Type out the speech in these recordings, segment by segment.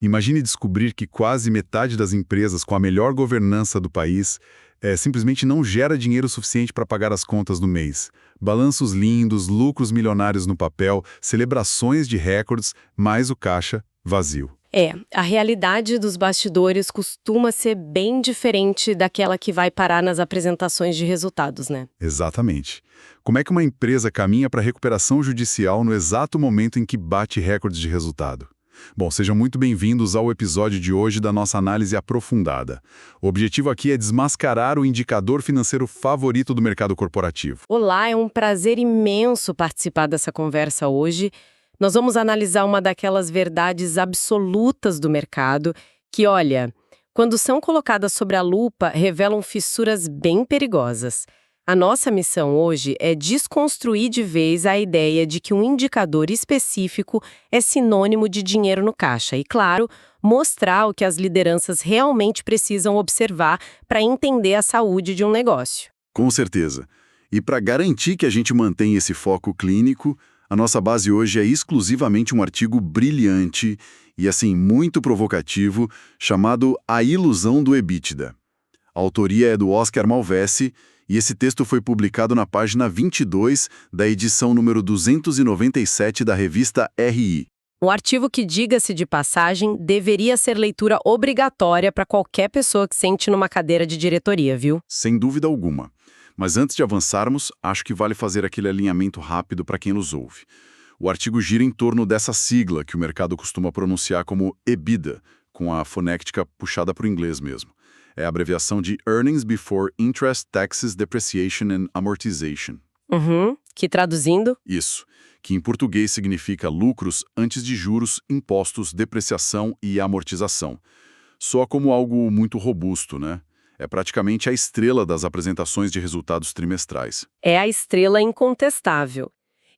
Imagine descobrir que quase metade das empresas com a melhor governança do país simplesmente não gera dinheiro suficiente para pagar as contas do mês. Balanços lindos, lucros milionários no papel, celebrações de recordes, mais o caixa vazio. A realidade dos bastidores costuma ser bem diferente daquela que vai parar nas apresentações de resultados, né? Exatamente. Como é que uma empresa caminha para a recuperação judicial no exato momento em que bate recordes de resultado? Bom, sejam muito bem-vindos ao episódio de hoje da nossa análise aprofundada. O objetivo aqui é desmascarar o indicador financeiro favorito do mercado corporativo. Olá, é um prazer imenso participar dessa conversa hoje. Nós vamos analisar uma daquelas verdades absolutas do mercado que, olha, quando são colocadas sobre a lupa, revelam fissuras bem perigosas. A nossa missão hoje é desconstruir de vez a ideia de que um indicador específico é sinônimo de dinheiro no caixa e, claro, mostrar o que as lideranças realmente precisam observar para entender a saúde de um negócio. Com certeza. E para garantir que a gente mantenha esse foco clínico, a nossa base hoje é exclusivamente um artigo brilhante e, assim, muito provocativo, chamado A Ilusão do EBITDA. A autoria é do Oscar Malvesi, e esse texto foi publicado na página 22 da edição número 297 da revista RI. Um artigo que, diga-se de passagem, deveria ser leitura obrigatória para qualquer pessoa que sente numa cadeira de diretoria, viu? Sem dúvida alguma. Mas antes de avançarmos, acho que vale fazer aquele alinhamento rápido para quem nos ouve. O artigo gira em torno dessa sigla que o mercado costuma pronunciar como EBITDA, com a fonética puxada para o inglês mesmo. É a abreviação de Earnings Before Interest, Taxes, Depreciation and Amortization. Que traduzindo? Isso, que em português significa lucros antes de juros, impostos, depreciação e amortização. Soa como algo muito robusto, né? É praticamente a estrela das apresentações de resultados trimestrais. É a estrela incontestável.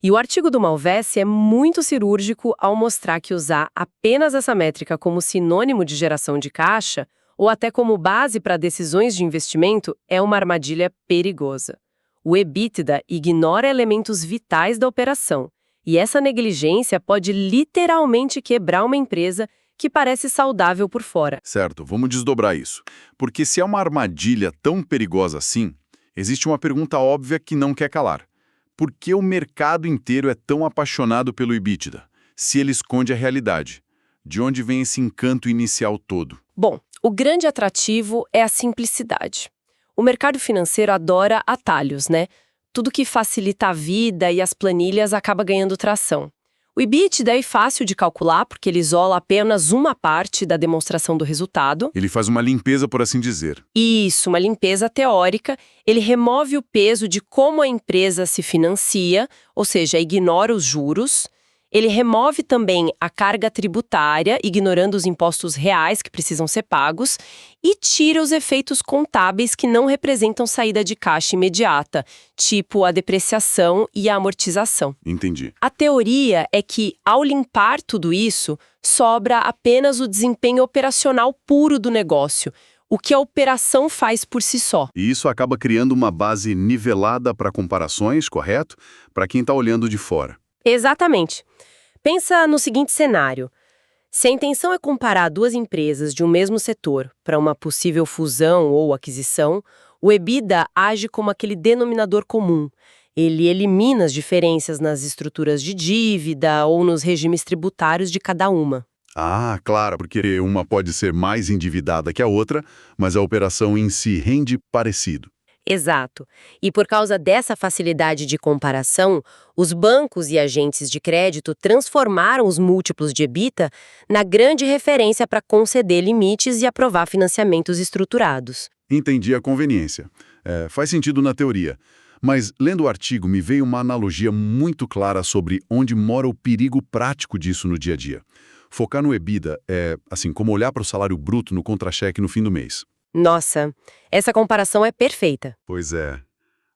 E o artigo do Malvesi é muito cirúrgico ao mostrar que usar apenas essa métrica como sinônimo de geração de caixa ou até como base para decisões de investimento, é uma armadilha perigosa. O EBITDA ignora elementos vitais da operação, e essa negligência pode literalmente quebrar uma empresa que parece saudável por fora. Certo, vamos desdobrar isso. Porque se é uma armadilha tão perigosa assim, existe uma pergunta óbvia que não quer calar. Por que o mercado inteiro é tão apaixonado pelo EBITDA, se ele esconde a realidade? De onde vem esse encanto inicial todo? Bom, o grande atrativo é a simplicidade. O mercado financeiro adora atalhos, né? Tudo que facilita a vida e as planilhas acaba ganhando tração. O EBITDA é fácil de calcular porque ele isola apenas uma parte da demonstração do resultado. Ele faz uma limpeza, por assim dizer. Isso, uma limpeza teórica. Ele remove o peso de como a empresa se financia, ou seja, ignora os juros. Ele remove também a carga tributária, ignorando os impostos reais que precisam ser pagos, e tira os efeitos contábeis que não representam saída de caixa imediata, tipo a depreciação e a amortização. Entendi. A teoria é que, ao limpar tudo isso, sobra apenas o desempenho operacional puro do negócio, o que a operação faz por si só. E isso acaba criando uma base nivelada para comparações, correto? Para quem está olhando de fora. Exatamente. Pensa no seguinte cenário. Se a intenção é comparar duas empresas de um mesmo setor para uma possível fusão ou aquisição, o EBITDA age como aquele denominador comum. Ele elimina as diferenças nas estruturas de dívida ou nos regimes tributários de cada uma. Ah, claro, porque uma pode ser mais endividada que a outra, mas a operação em si rende parecido. Exato. E por causa dessa facilidade de comparação, os bancos e agentes de crédito transformaram os múltiplos de EBITDA na grande referência para conceder limites e aprovar financiamentos estruturados. Entendi a conveniência. Faz sentido na teoria. Mas, lendo o artigo, me veio uma analogia muito clara sobre onde mora o perigo prático disso no dia a dia. Focar no EBITDA é, assim, como olhar para o salário bruto no contra-cheque no fim do mês. Nossa, essa comparação é perfeita. Pois é.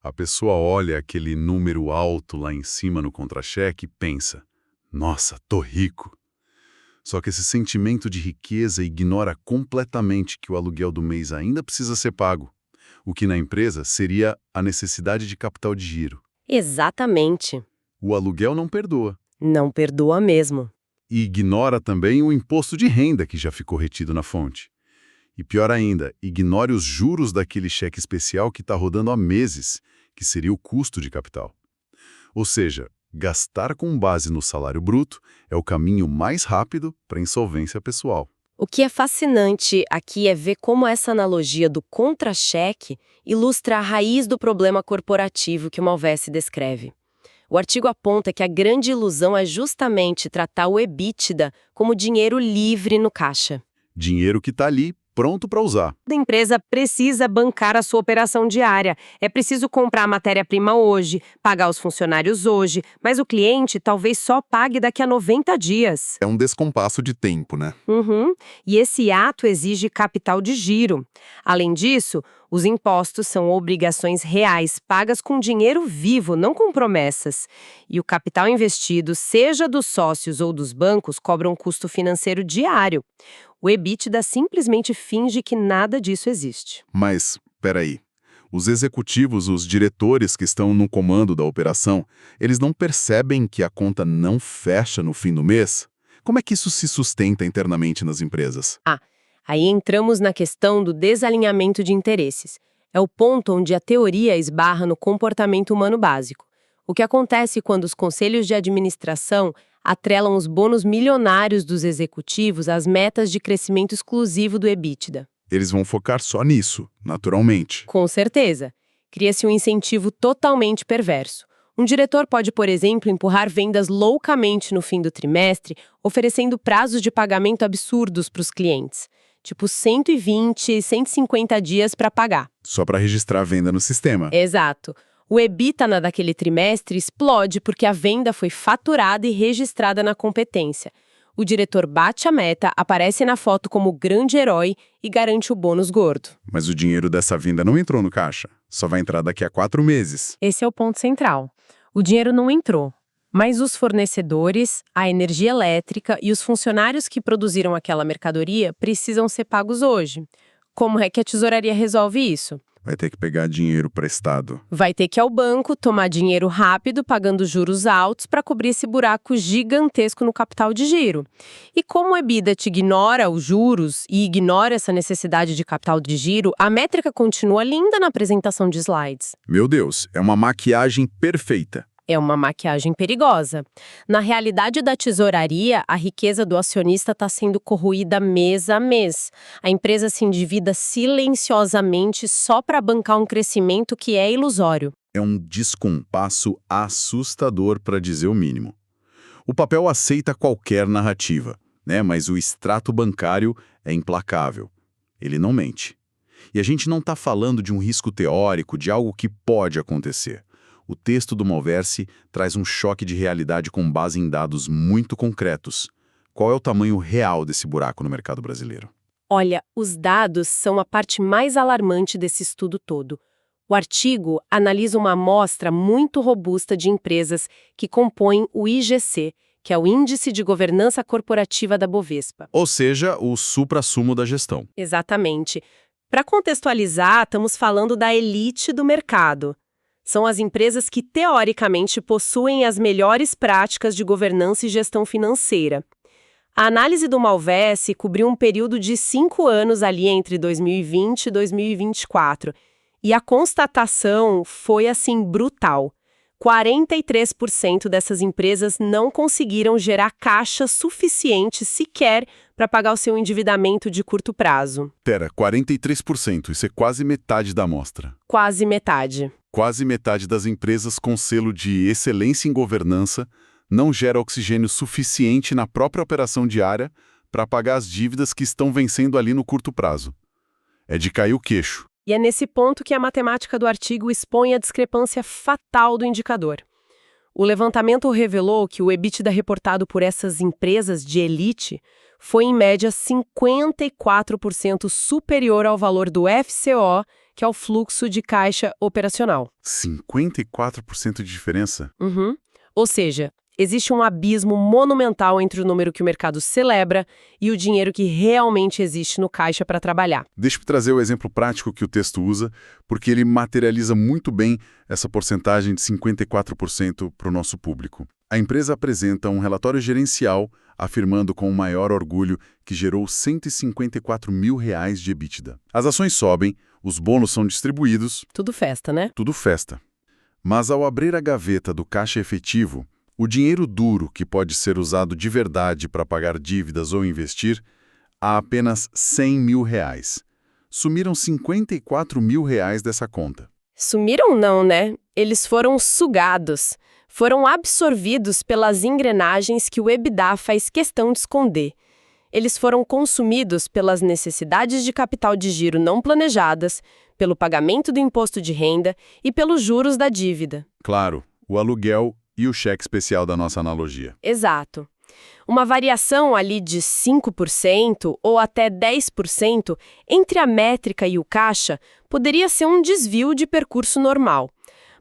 A pessoa olha aquele número alto lá em cima no contra-cheque e pensa, nossa, tô rico. Só que esse sentimento de riqueza ignora completamente que o aluguel do mês ainda precisa ser pago, o que na empresa seria a necessidade de capital de giro. Exatamente. O aluguel não perdoa. Não perdoa mesmo. E ignora também o imposto de renda que já ficou retido na fonte. E pior ainda, ignore os juros daquele cheque especial que está rodando há meses, que seria o custo de capital. Ou seja, gastar com base no salário bruto é o caminho mais rápido para a insolvência pessoal. O que é fascinante aqui é ver como essa analogia do contra-cheque ilustra a raiz do problema corporativo que o Malvesi descreve. O artigo aponta que a grande ilusão é justamente tratar o EBITDA como dinheiro livre no caixa. Dinheiro que está ali, pronto para usar. A empresa precisa bancar a sua operação diária. É preciso comprar a matéria-prima hoje, pagar os funcionários hoje, mas o cliente talvez só pague daqui a 90 dias. É um descompasso de tempo, né? E esse ato exige capital de giro. Além disso, os impostos são obrigações reais, pagas com dinheiro vivo, não com promessas. E o capital investido, seja dos sócios ou dos bancos, cobra um custo financeiro diário. O EBITDA simplesmente finge que nada disso existe. Mas, peraí, os executivos, os diretores que estão no comando da operação, eles não percebem que a conta não fecha no fim do mês? Como é que isso se sustenta internamente nas empresas? Aí entramos na questão do desalinhamento de interesses. É o ponto onde a teoria esbarra no comportamento humano básico. O que acontece quando os conselhos de administração atrelam os bônus milionários dos executivos às metas de crescimento exclusivo do EBITDA? Eles vão focar só nisso, naturalmente. Com certeza. Cria-se um incentivo totalmente perverso. Um diretor pode, por exemplo, empurrar vendas loucamente no fim do trimestre, oferecendo prazos de pagamento absurdos para os clientes. Tipo 120, 150 dias para pagar. Só para registrar a venda no sistema. Exato. O EBITDA daquele trimestre explode porque a venda foi faturada e registrada na competência. O diretor bate a meta, aparece na foto como grande herói e garante o bônus gordo. Mas o dinheiro dessa venda não entrou no caixa. Só vai entrar daqui a 4 meses. Esse é o ponto central. O dinheiro não entrou, mas os fornecedores, a energia elétrica e os funcionários que produziram aquela mercadoria precisam ser pagos hoje. Como é que a tesouraria resolve isso? Vai ter que pegar dinheiro emprestado. Vai ter que ir ao banco, tomar dinheiro rápido, pagando juros altos para cobrir esse buraco gigantesco no capital de giro. E como o EBITDA te ignora os juros e ignora essa necessidade de capital de giro, a métrica continua linda na apresentação de slides. Meu Deus, é uma maquiagem perfeita. É uma maquiagem perigosa. Na realidade da tesouraria, a riqueza do acionista está sendo corroída mês a mês. A empresa se endivida silenciosamente só para bancar um crescimento que é ilusório. É um descompasso assustador, para dizer o mínimo. O papel aceita qualquer narrativa, né? Mas o extrato bancário é implacável. Ele não mente. E a gente não está falando de um risco teórico, de algo que pode acontecer. O texto do Malvesi traz um choque de realidade com base em dados muito concretos. Qual é o tamanho real desse buraco no mercado brasileiro? Olha, os dados são a parte mais alarmante desse estudo todo. O artigo analisa uma amostra muito robusta de empresas que compõem o IGC, que é o Índice de Governança Corporativa da Bovespa. Ou seja, o suprassumo da gestão. Exatamente. Para contextualizar, estamos falando da elite do mercado. São as empresas que, teoricamente, possuem as melhores práticas de governança e gestão financeira. A análise do Malvesi cobriu um período de 5 anos ali entre 2020 e 2024. E a constatação foi, assim, brutal. 43% dessas empresas não conseguiram gerar caixa suficiente sequer para pagar o seu endividamento de curto prazo. Pera, 43%, isso é quase metade da amostra. Quase metade. Quase metade das empresas com selo de excelência em governança não gera oxigênio suficiente na própria operação diária para pagar as dívidas que estão vencendo ali no curto prazo. É de cair o queixo. E é nesse ponto que a matemática do artigo expõe a discrepância fatal do indicador. O levantamento revelou que o EBITDA reportado por essas empresas de elite foi, em média, 54% superior ao valor do FCO, que é o fluxo de caixa operacional. 54% de diferença? Ou seja, existe um abismo monumental entre o número que o mercado celebra e o dinheiro que realmente existe no caixa para trabalhar. Deixa eu trazer o exemplo prático que o texto usa, porque ele materializa muito bem essa porcentagem de 54% para o nosso público. A empresa apresenta um relatório gerencial afirmando com o maior orgulho que gerou R$ 154 mil de EBITDA. As ações sobem, os bônus são distribuídos, Tudo festa, né? tudo festa. Mas ao abrir a gaveta do caixa efetivo, o dinheiro duro que pode ser usado de verdade para pagar dívidas ou investir, há apenas R$ 100 mil. Sumiram R$ 54 mil dessa conta. Sumiram não, né? Eles foram sugados. Foram absorvidos pelas engrenagens que o EBITDA faz questão de esconder. Eles foram consumidos pelas necessidades de capital de giro não planejadas, pelo pagamento do imposto de renda e pelos juros da dívida. Claro, o aluguel e o cheque especial da nossa analogia. Exato. Uma variação ali de 5% ou até 10% entre a métrica e o caixa poderia ser um desvio de percurso normal.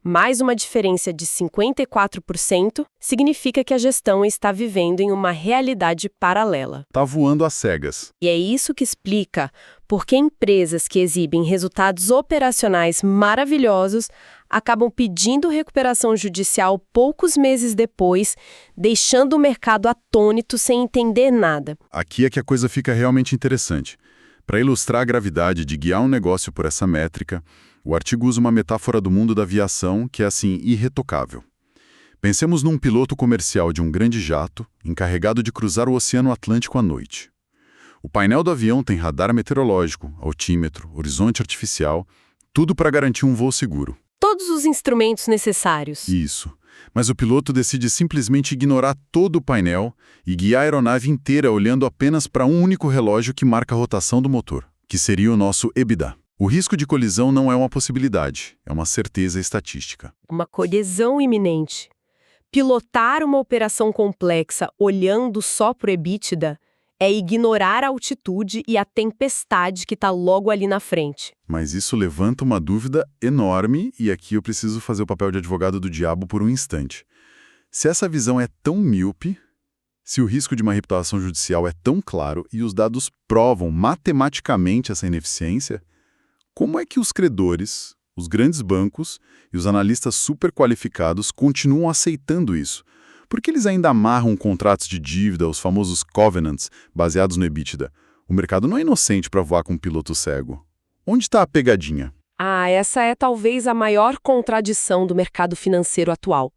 Mais uma diferença de 54% significa que a gestão está vivendo em uma realidade paralela. Tá voando às cegas. E é isso que explica por que empresas que exibem resultados operacionais maravilhosos acabam pedindo recuperação judicial poucos meses depois, deixando o mercado atônito sem entender nada. Aqui é que a coisa fica realmente interessante. Para ilustrar a gravidade de guiar um negócio por essa métrica, o artigo usa uma metáfora do mundo da aviação que é, assim, irretocável. Pensemos num piloto comercial de um grande jato, encarregado de cruzar o Oceano Atlântico à noite. O painel do avião tem radar meteorológico, altímetro, horizonte artificial, tudo para garantir um voo seguro. Todos os instrumentos necessários. Isso. Mas o piloto decide simplesmente ignorar todo o painel e guiar a aeronave inteira olhando apenas para um único relógio que marca a rotação do motor, que seria o nosso EBITDA. O risco de colisão não é uma possibilidade, é uma certeza estatística. Uma colisão iminente. Pilotar uma operação complexa olhando só para o EBITDA é ignorar a altitude e a tempestade que está logo ali na frente. Mas isso levanta uma dúvida enorme e aqui eu preciso fazer o papel de advogado do diabo por um instante. Se essa visão é tão míope, se o risco de uma reputação judicial é tão claro e os dados provam matematicamente essa ineficiência, como é que os credores, os grandes bancos e os analistas super qualificados continuam aceitando isso? Por que eles ainda amarram contratos de dívida, os famosos covenants, baseados no EBITDA? O mercado não é inocente para voar com um piloto cego. Onde está a pegadinha? Essa é talvez a maior contradição do mercado financeiro atual.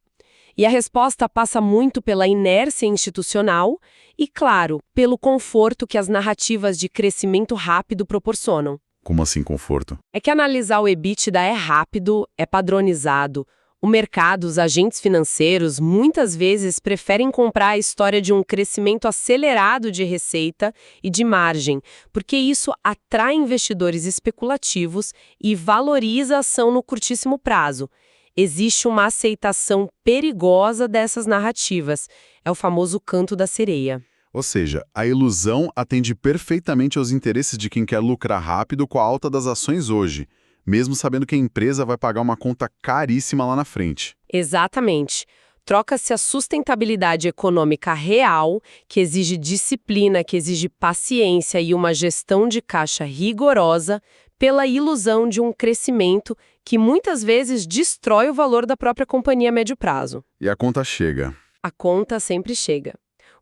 E a resposta passa muito pela inércia institucional e, claro, pelo conforto que as narrativas de crescimento rápido proporcionam. Como assim conforto? É que analisar o EBITDA é rápido, é padronizado. O mercado, os agentes financeiros, muitas vezes preferem comprar a história de um crescimento acelerado de receita e de margem, porque isso atrai investidores especulativos e valoriza a ação no curtíssimo prazo. Existe uma aceitação perigosa dessas narrativas. É o famoso canto da sereia. Ou seja, a ilusão atende perfeitamente aos interesses de quem quer lucrar rápido com a alta das ações hoje, mesmo sabendo que a empresa vai pagar uma conta caríssima lá na frente. Exatamente. Troca-se a sustentabilidade econômica real, que exige disciplina, que exige paciência e uma gestão de caixa rigorosa, pela ilusão de um crescimento que muitas vezes destrói o valor da própria companhia a médio prazo. E a conta chega. A conta sempre chega.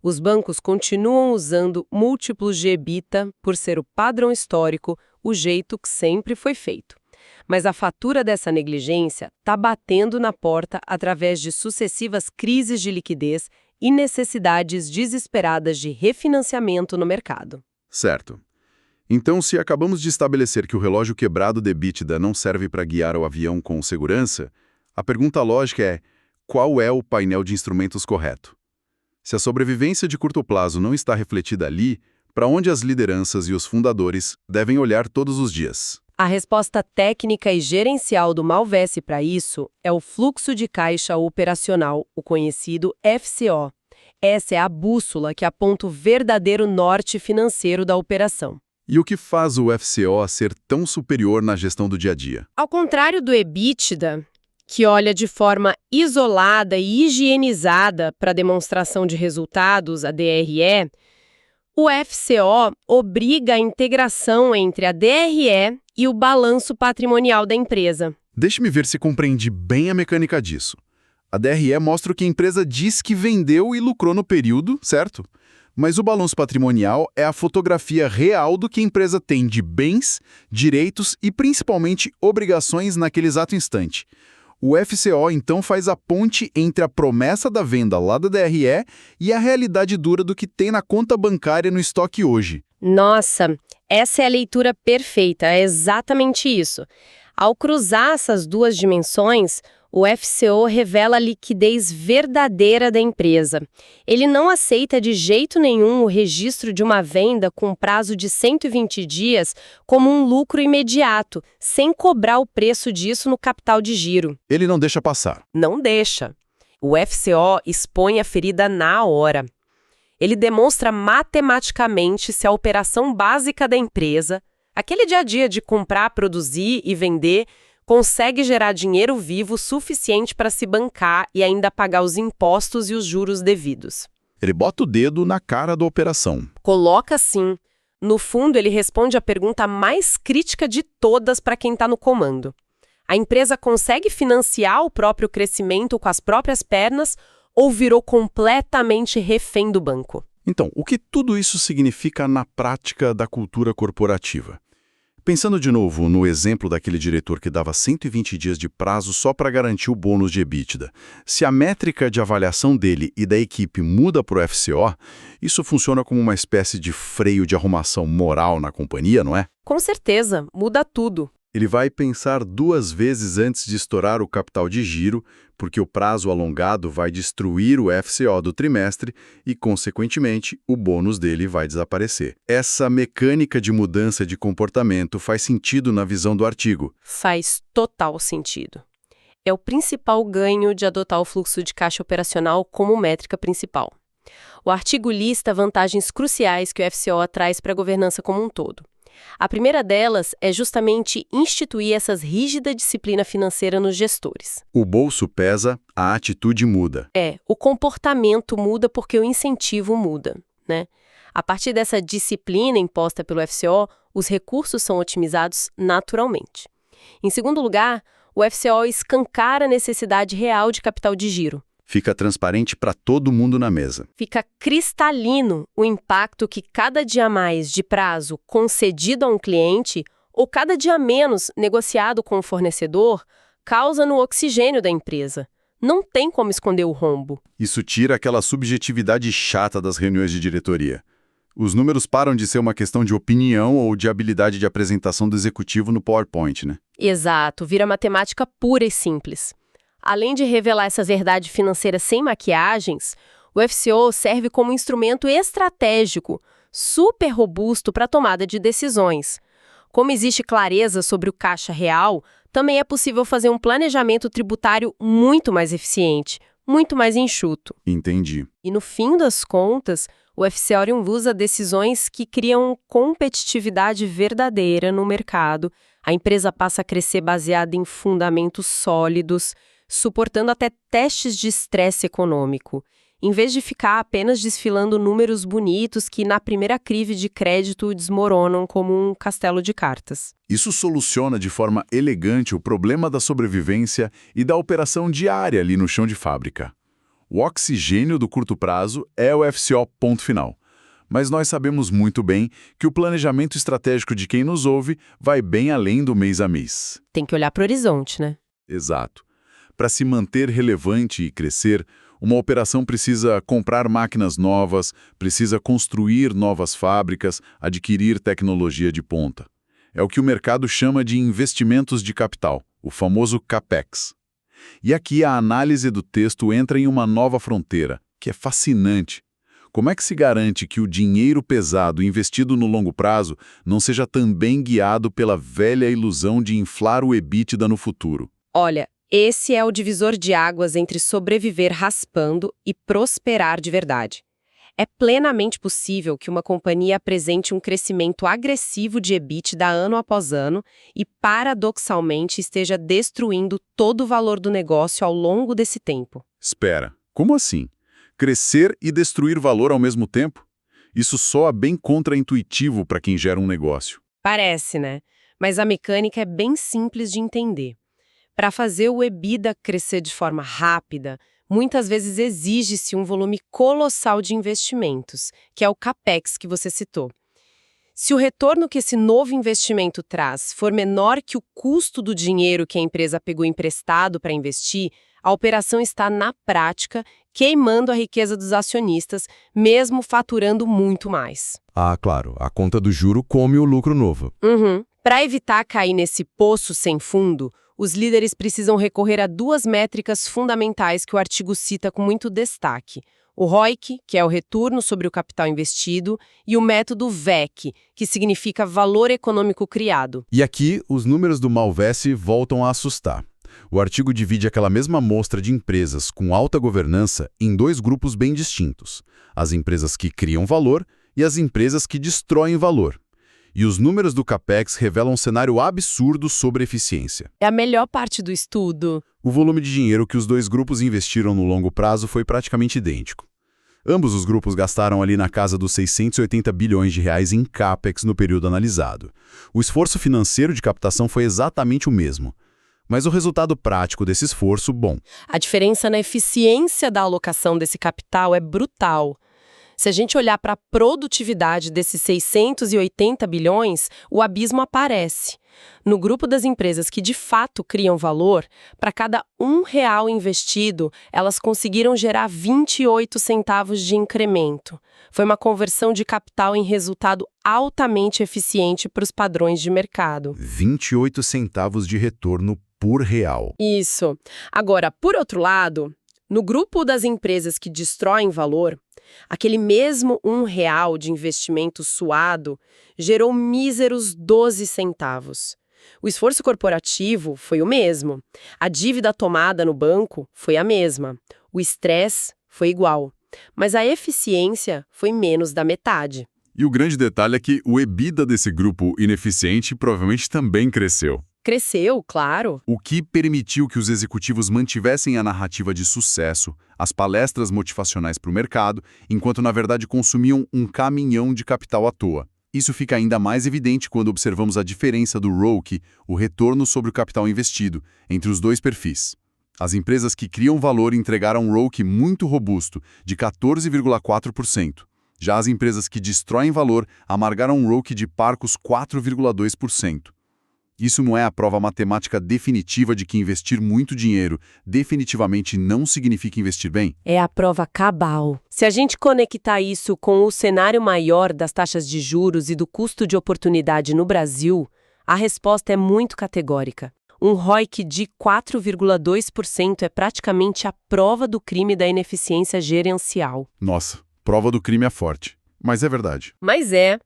Os bancos continuam usando múltiplos de EBITDA por ser o padrão histórico, o jeito que sempre foi feito. Mas a fatura dessa negligência está batendo na porta através de sucessivas crises de liquidez e necessidades desesperadas de refinanciamento no mercado. Certo. Então, se acabamos de estabelecer que o relógio quebrado de EBITDA não serve para guiar o avião com segurança, a pergunta lógica é: qual é o painel de instrumentos correto? Se a sobrevivência de curto prazo não está refletida ali, para onde as lideranças e os fundadores devem olhar todos os dias? A resposta técnica e gerencial do Malvese para isso é o fluxo de caixa operacional, o conhecido FCO. Essa é a bússola que aponta o verdadeiro norte financeiro da operação. E o que faz o FCO ser tão superior na gestão do dia a dia? Ao contrário do EBITDA, que olha de forma isolada e higienizada para a demonstração de resultados, a DRE, o FCO obriga a integração entre a DRE e o balanço patrimonial da empresa. Deixe-me ver se compreendi bem a mecânica disso. A DRE mostra o que a empresa diz que vendeu e lucrou no período, certo? Mas o balanço patrimonial é a fotografia real do que a empresa tem de bens, direitos e principalmente obrigações naquele exato instante. O FCO, então, faz a ponte entre a promessa da venda lá da DRE e a realidade dura do que tem na conta bancária no estoque hoje. Nossa, essa é a leitura perfeita, é exatamente isso. Ao cruzar essas duas dimensões, o FCO revela a liquidez verdadeira da empresa. Ele não aceita de jeito nenhum o registro de uma venda com prazo de 120 dias como um lucro imediato, sem cobrar o preço disso no capital de giro. Ele não deixa passar. Não deixa. O FCO expõe a ferida na hora. Ele demonstra matematicamente se a operação básica da empresa, aquele dia a dia de comprar, produzir e vender, consegue gerar dinheiro vivo suficiente para se bancar e ainda pagar os impostos e os juros devidos. Ele bota o dedo na cara da operação. Coloca assim. No fundo, ele responde a pergunta mais crítica de todas para quem está no comando. A empresa consegue financiar o próprio crescimento com as próprias pernas ou virou completamente refém do banco? Então, o que tudo isso significa na prática da cultura corporativa? Pensando de novo no exemplo daquele diretor que dava 120 dias de prazo só para garantir o bônus de EBITDA, se a métrica de avaliação dele e da equipe muda para o FCO, isso funciona como uma espécie de freio de arrumação moral na companhia, não é? Com certeza, muda tudo. Ele vai pensar 2 vezes antes de estourar o capital de giro, porque o prazo alongado vai destruir o FCO do trimestre e, consequentemente, o bônus dele vai desaparecer. Essa mecânica de mudança de comportamento faz sentido na visão do artigo. Faz total sentido. É o principal ganho de adotar o fluxo de caixa operacional como métrica principal. O artigo lista vantagens cruciais que o FCO traz para a governança como um todo. A primeira delas é justamente instituir essa rígida disciplina financeira nos gestores. O bolso pesa, a atitude muda. O comportamento muda porque o incentivo muda, né? A partir dessa disciplina imposta pelo FCO, os recursos são otimizados naturalmente. Em segundo lugar, o FCO escancara a necessidade real de capital de giro. Fica transparente para todo mundo na mesa. Fica cristalino o impacto que cada dia a mais de prazo concedido a um cliente ou cada dia a menos negociado com o fornecedor causa no oxigênio da empresa. Não tem como esconder o rombo. Isso tira aquela subjetividade chata das reuniões de diretoria. Os números param de ser uma questão de opinião ou de habilidade de apresentação do executivo no PowerPoint, né? Exato, vira matemática pura e simples. Além de revelar essa verdade financeira sem maquiagens, o FCO serve como instrumento estratégico, super robusto para a tomada de decisões. Como existe clareza sobre o caixa real, também é possível fazer um planejamento tributário muito mais eficiente, muito mais enxuto. Entendi. E no fim das contas, o FCO usa decisões que criam competitividade verdadeira no mercado. A empresa passa a crescer baseada em fundamentos sólidos, suportando até testes de estresse econômico, em vez de ficar apenas desfilando números bonitos que na primeira crive de crédito desmoronam como um castelo de cartas. Isso soluciona de forma elegante o problema da sobrevivência e da operação diária ali no chão de fábrica. O oxigênio do curto prazo é o FCO ponto final. Mas nós sabemos muito bem que o planejamento estratégico de quem nos ouve vai bem além do mês a mês. Tem que olhar para o horizonte, né? Exato. Para se manter relevante e crescer, uma operação precisa comprar máquinas novas, precisa construir novas fábricas, adquirir tecnologia de ponta. É o que o mercado chama de investimentos de capital, o famoso CAPEX. E aqui a análise do texto entra em uma nova fronteira, que é fascinante. Como é que se garante que o dinheiro pesado investido no longo prazo não seja também guiado pela velha ilusão de inflar o EBITDA no futuro? Olha, esse é o divisor de águas entre sobreviver raspando e prosperar de verdade. É plenamente possível que uma companhia apresente um crescimento agressivo de EBITDA ano após ano e, paradoxalmente, esteja destruindo todo o valor do negócio ao longo desse tempo. Espera, como assim? Crescer e destruir valor ao mesmo tempo? Isso soa bem contraintuitivo para quem gera um negócio. Parece, né? Mas a mecânica é bem simples de entender. Para fazer o EBITDA crescer de forma rápida, muitas vezes exige-se um volume colossal de investimentos, que é o CAPEX que você citou. Se o retorno que esse novo investimento traz for menor que o custo do dinheiro que a empresa pegou emprestado para investir, a operação está, na prática, queimando a riqueza dos acionistas, mesmo faturando muito mais. Ah, claro, a conta do juro come o lucro novo. Para evitar cair nesse poço sem fundo, os líderes precisam recorrer a duas métricas fundamentais que o artigo cita com muito destaque. O ROIC, que é o retorno sobre o capital investido, e o método VEC, que significa valor econômico criado. E aqui, os números do Malvesi voltam a assustar. O artigo divide aquela mesma amostra de empresas com alta governança em dois grupos bem distintos: as empresas que criam valor e as empresas que destroem valor. E os números do CAPEX revelam um cenário absurdo sobre eficiência. É a melhor parte do estudo. O volume de dinheiro que os dois grupos investiram no longo prazo foi praticamente idêntico. Ambos os grupos gastaram ali na casa dos 680 bilhões de reais em CAPEX no período analisado. O esforço financeiro de captação foi exatamente o mesmo. Mas o resultado prático desse esforço, bom. A diferença na eficiência da alocação desse capital é brutal. Se a gente olhar para a produtividade desses 680 bilhões, o abismo aparece. No grupo das empresas que de fato criam valor, para cada R$1 investido, elas conseguiram gerar 28 centavos de incremento. Foi uma conversão de capital em resultado altamente eficiente para os padrões de mercado. 28 centavos de retorno por real. Isso. Agora, por outro lado, no grupo das empresas que destroem valor, aquele mesmo R$1 de investimento suado gerou míseros 12 centavos. O esforço corporativo foi o mesmo. A dívida tomada no banco foi a mesma. O estresse foi igual. Mas a eficiência foi menos da metade. E o grande detalhe é que o EBITDA desse grupo ineficiente provavelmente também cresceu. Cresceu, claro. O que permitiu que os executivos mantivessem a narrativa de sucesso, as palestras motivacionais para o mercado, enquanto na verdade consumiam um caminhão de capital à toa. Isso fica ainda mais evidente quando observamos a diferença do ROIC, o retorno sobre o capital investido, entre os dois perfis. As empresas que criam valor entregaram um ROIC muito robusto, de 14,4%. Já as empresas que destroem valor amargaram um ROIC de parcos 4,2%. Isso não é a prova matemática definitiva de que investir muito dinheiro definitivamente não significa investir bem? É a prova cabal. Se a gente conectar isso com o cenário maior das taxas de juros e do custo de oportunidade no Brasil, a resposta é muito categórica. Um ROIC de 4,2% é praticamente a prova do crime da ineficiência gerencial. Nossa, prova do crime é forte. Mas é verdade. Mas é.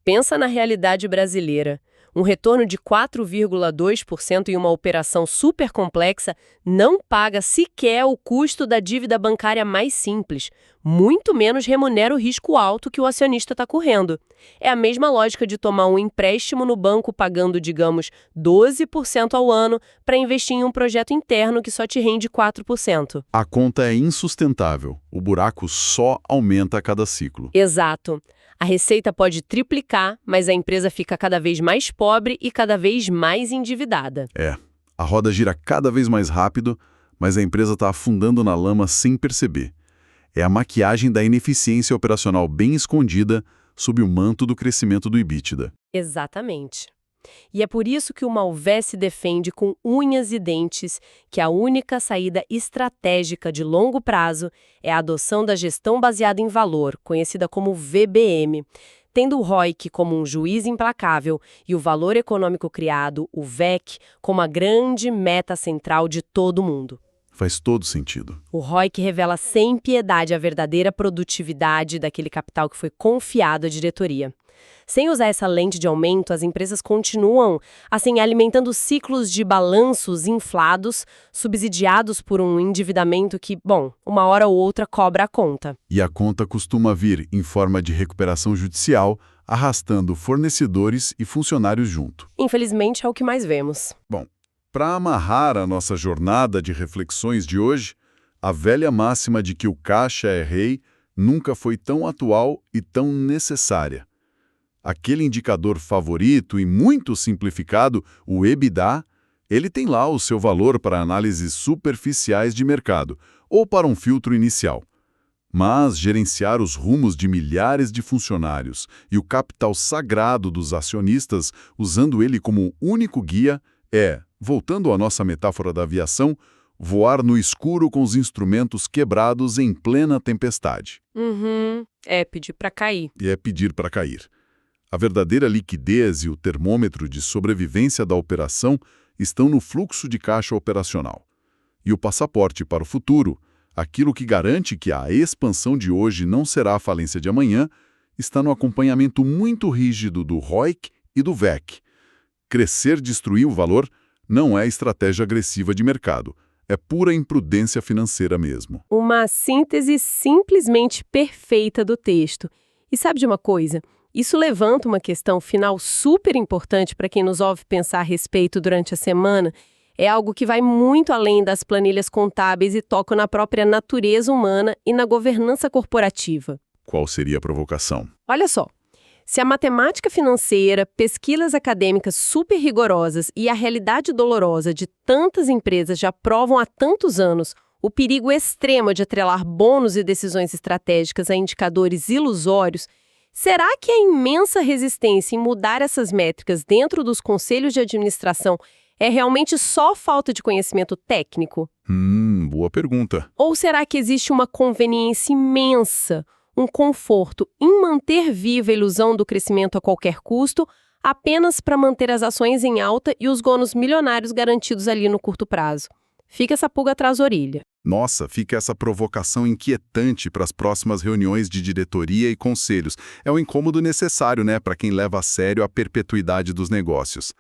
Pensa na realidade brasileira. Um retorno de 4,2% em uma operação super complexa não paga sequer o custo da dívida bancária mais simples, muito menos remunera o risco alto que o acionista está correndo. É a mesma lógica de tomar um empréstimo no banco pagando, digamos, 12% ao ano para investir em um projeto interno que só te rende 4%. A conta é insustentável. O buraco só aumenta a cada ciclo. Exato. A receita pode triplicar, mas a empresa fica cada vez mais pobre e cada vez mais endividada. A roda gira cada vez mais rápido, mas a empresa está afundando na lama sem perceber. É a maquiagem da ineficiência operacional bem escondida sob o manto do crescimento do EBITDA. Exatamente. E é por isso que o Malvesi defende com unhas e dentes que a única saída estratégica de longo prazo é a adoção da gestão baseada em valor, conhecida como VBM, tendo o ROIC como um juiz implacável e o valor econômico criado, o VEC, como a grande meta central de todo mundo. Faz todo sentido. O ROIC revela sem piedade a verdadeira produtividade daquele capital que foi confiado à diretoria. Sem usar essa lente de aumento, as empresas continuam, assim, alimentando ciclos de balanços inflados, subsidiados por um endividamento que, bom, uma hora ou outra cobra a conta. E a conta costuma vir em forma de recuperação judicial, arrastando fornecedores e funcionários junto. Infelizmente, é o que mais vemos. Bom, para amarrar a nossa jornada de reflexões de hoje, a velha máxima de que o caixa é rei nunca foi tão atual e tão necessária. Aquele indicador favorito e muito simplificado, o EBITDA, ele tem lá o seu valor para análises superficiais de mercado, ou para um filtro inicial. Mas gerenciar os rumos de milhares de funcionários e o capital sagrado dos acionistas, usando ele como único guia, é, voltando à nossa metáfora da aviação, voar no escuro com os instrumentos quebrados em plena tempestade. É pedir para cair. E é pedir para cair. A verdadeira liquidez e o termômetro de sobrevivência da operação estão no fluxo de caixa operacional. E o passaporte para o futuro, aquilo que garante que a expansão de hoje não será a falência de amanhã, está no acompanhamento muito rígido do ROIC e do VEC. Crescer destruir o valor não é estratégia agressiva de mercado, é pura imprudência financeira mesmo. Uma síntese simplesmente perfeita do texto. E sabe de uma coisa? Isso levanta uma questão final super importante para quem nos ouve pensar a respeito durante a semana. É algo que vai muito além das planilhas contábeis e toca na própria natureza humana e na governança corporativa. Qual seria a provocação? Olha só, se a matemática financeira, pesquisas acadêmicas super rigorosas e a realidade dolorosa de tantas empresas já provam há tantos anos o perigo extremo de atrelar bônus e decisões estratégicas a indicadores ilusórios, será que a imensa resistência em mudar essas métricas dentro dos conselhos de administração é realmente só falta de conhecimento técnico? Boa pergunta. Ou será que existe uma conveniência imensa, um conforto em manter viva a ilusão do crescimento a qualquer custo, apenas para manter as ações em alta e os bônus milionários garantidos ali no curto prazo? Fica essa pulga atrás da orelha. Nossa, fica essa provocação inquietante para as próximas reuniões de diretoria e conselhos. É um incômodo necessário, né, para quem leva a sério a perpetuidade dos negócios.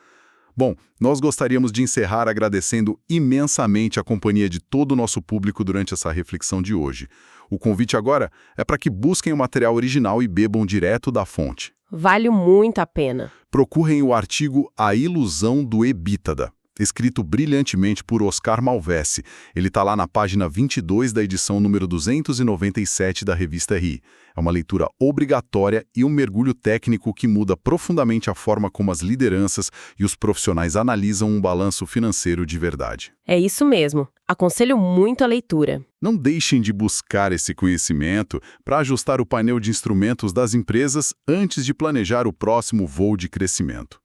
Bom, nós gostaríamos de encerrar agradecendo imensamente a companhia de todo o nosso público durante essa reflexão de hoje. O convite agora é para que busquem o material original e bebam direto da fonte. Vale muito a pena. Procurem o artigo A Ilusão do EBITDA, escrito brilhantemente por Oscar Malvesi. Ele está lá na página 22 da edição número 297 da revista RI. É uma leitura obrigatória e um mergulho técnico que muda profundamente a forma como as lideranças e os profissionais analisam um balanço financeiro de verdade. É isso mesmo. Aconselho muito a leitura. Não deixem de buscar esse conhecimento para ajustar o painel de instrumentos das empresas antes de planejar o próximo voo de crescimento.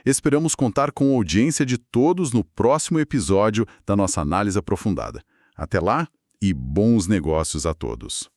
Esperamos contar com a audiência de todos no próximo episódio da nossa análise aprofundada. Até lá e bons negócios a todos!